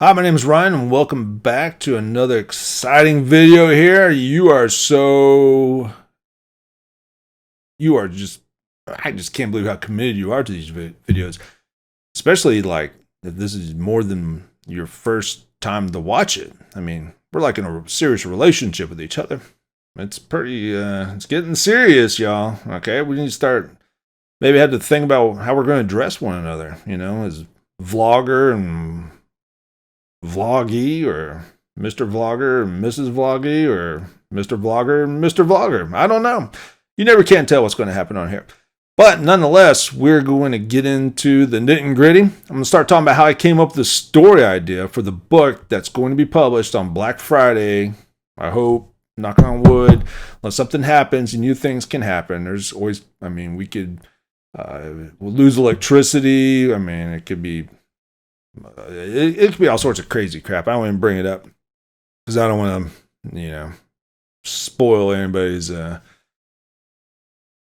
Hi, my name is Ryan, and welcome back to another exciting video here. I just can't believe how committed you are to these videos, especially like if this is more than your first time to watch it. I mean, we're like in a serious relationship with each other. It's getting serious, y'all. Okay, we need to start, maybe have to think about how we're going to address one another, as vlogger and Vloggy, or Mr. Vlogger and Mrs. Vloggy, or Mr. Vlogger and Mr. Vlogger. I don't know. You never can tell what's going to happen on here. But nonetheless, we're going to get into the nitty and gritty. I'm going to start talking about how I came up with the story idea for the book that's going to be published on Black Friday. I hope, knock on wood, unless something happens and new things can happen. There's always, we'll lose electricity. It could be it could be all sorts of crazy crap. I don't even bring it up because I don't want to, spoil anybody's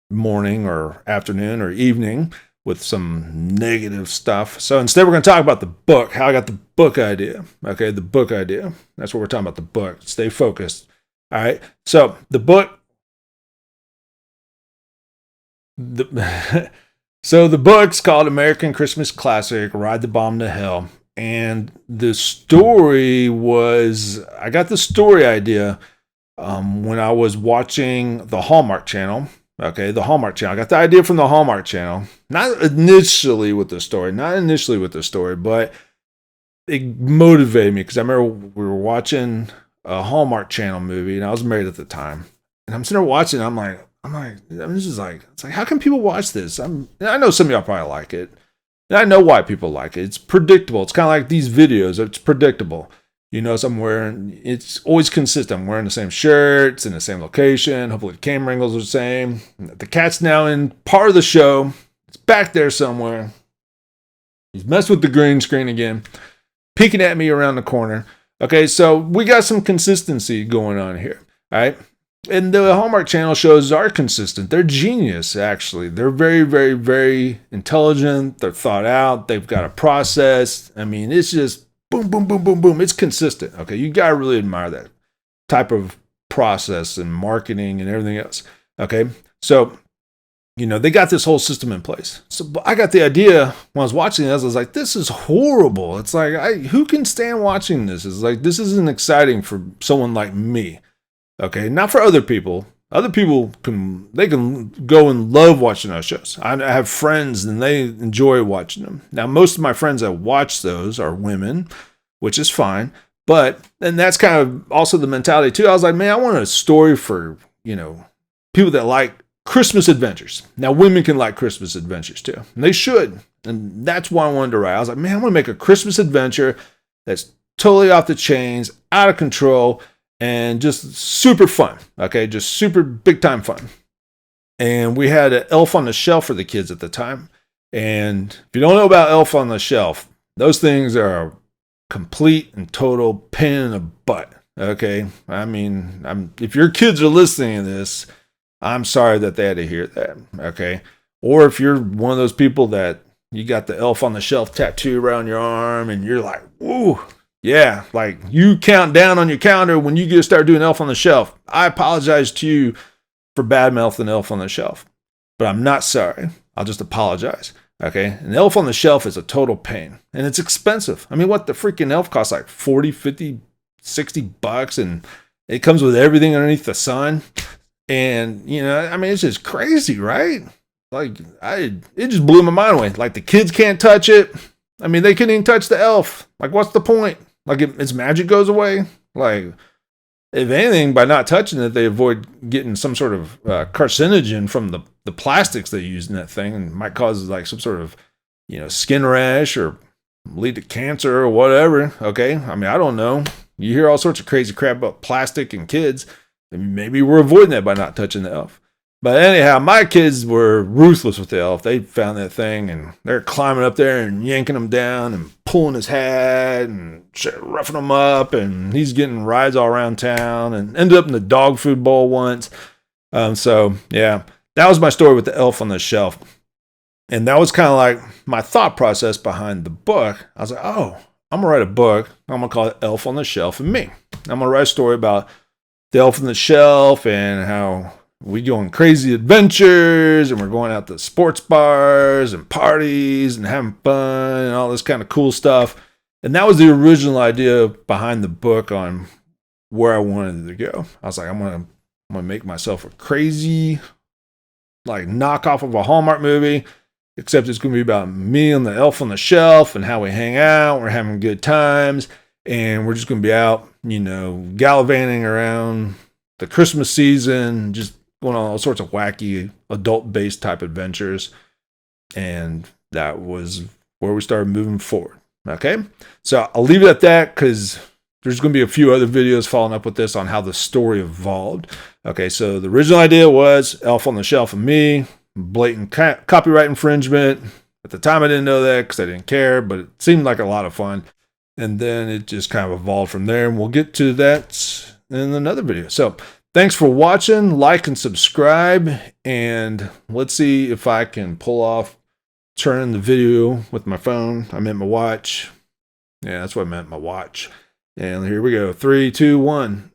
morning or afternoon or evening with some negative stuff. So instead, we're going to talk about the book, how I got the book idea. Okay, the book idea. That's what we're talking about, the book. Stay focused. All right. So the book. So the book's called American Christmas Classic, Ride the Bomb to Hell. And the story was, I got the story idea when I was watching the Hallmark Channel. Okay, the Hallmark Channel. I got the idea from the Hallmark Channel. Not initially with the story, but it motivated me because I remember we were watching a Hallmark Channel movie, and I was married at the time. And I'm sitting there watching, it's like, how can people watch this? I know some of y'all probably like it. And I know why people like it. It's predictable. It's kind of like these videos. It's predictable. It's always consistent. I'm wearing the same shirts in the same location. Hopefully the camera angles are the same. The cat's now in part of the show. It's back there somewhere. He's messed with the green screen again, peeking at me around the corner. Okay, so we got some consistency going on here. All right. And the Hallmark Channel shows are consistent. They're genius, actually. They're very, very, very intelligent. They're thought out. They've got a process. It's just boom, boom, boom, boom, boom. It's consistent. Okay, you got to really admire that type of process and marketing and everything else. Okay, so, they got this whole system in place. So I got the idea when I was watching this. I was like, this is horrible. It's like, who can stand watching this? It's like, this isn't exciting for someone like me. Okay, not for other people. Other people can go and love watching those shows. I have friends and they enjoy watching them. Now, most of my friends that watch those are women, which is fine. And that's kind of also the mentality too. I was like, man, I want a story for, people that like Christmas adventures. Now, women can like Christmas adventures too. And they should. And that's why I wanted to write. I was like, man, I want to make a Christmas adventure that's totally off the chains, out of control, and just super fun, okay? Just super big time fun. And we had an Elf on the Shelf for the kids at the time. And if you don't know about Elf on the Shelf, those things are a complete and total pain in the butt, okay? If your kids are listening to this, I'm sorry that they had to hear that, okay? Or if you're one of those people that you got the Elf on the Shelf tattoo around your arm and you're like, ooh, yeah, like you count down on your calendar when you get to start doing Elf on the Shelf. I apologize to you for bad mouthing Elf on the Shelf, but I'm not sorry. I'll just apologize. Okay. An Elf on the Shelf is a total pain and it's expensive. What the freaking elf costs like 40, 50, 60 bucks and it comes with everything underneath the sun. And, it's just crazy, right? Like it just blew my mind away. Like the kids can't touch it. They couldn't even touch the elf. Like, what's the point? Like, its magic goes away? Like, if anything, by not touching it, they avoid getting some sort of carcinogen from the plastics they use in that thing and might cause, like, some sort of, skin rash or lead to cancer or whatever, okay? I don't know. You hear all sorts of crazy crap about plastic and kids. And maybe we're avoiding that by not touching the elf. But anyhow, my kids were ruthless with the elf. They found that thing and they're climbing up there and yanking him down and pulling his hat and roughing him up. And he's getting rides all around town and ended up in the dog food bowl once. So, yeah, that was my story with the Elf on the Shelf. And that was kind of like my thought process behind the book. I was like, oh, I'm gonna write a book. I'm gonna call it Elf on the Shelf and Me. I'm gonna write a story about the elf on the shelf and how we go on crazy adventures and we're going out to sports bars and parties and having fun and all this kind of cool stuff. And that was the original idea behind the book on where I wanted it to go. I was like, I'm gonna make myself a crazy like knockoff of a Hallmark movie, except it's gonna be about me and the elf on the shelf and how we hang out, we're having good times, and we're just gonna be out, gallivanting around the Christmas season, just going on all sorts of wacky adult-based type adventures. And that was where we started moving forward. Okay, so I'll leave it at that because there's going to be a few other videos following up with this on how the story evolved. Okay, so the original idea was Elf on the Shelf and Me, blatant copyright infringement. At the time, I didn't know that because I didn't care, but it seemed like a lot of fun. And then it just kind of evolved from there, and we'll get to that in another video. So thanks for watching. Like and subscribe, and let's see if I can pull off turning the video with my phone. I meant my watch. Yeah, that's what I meant, my watch. And here we go. 3, 2, 1.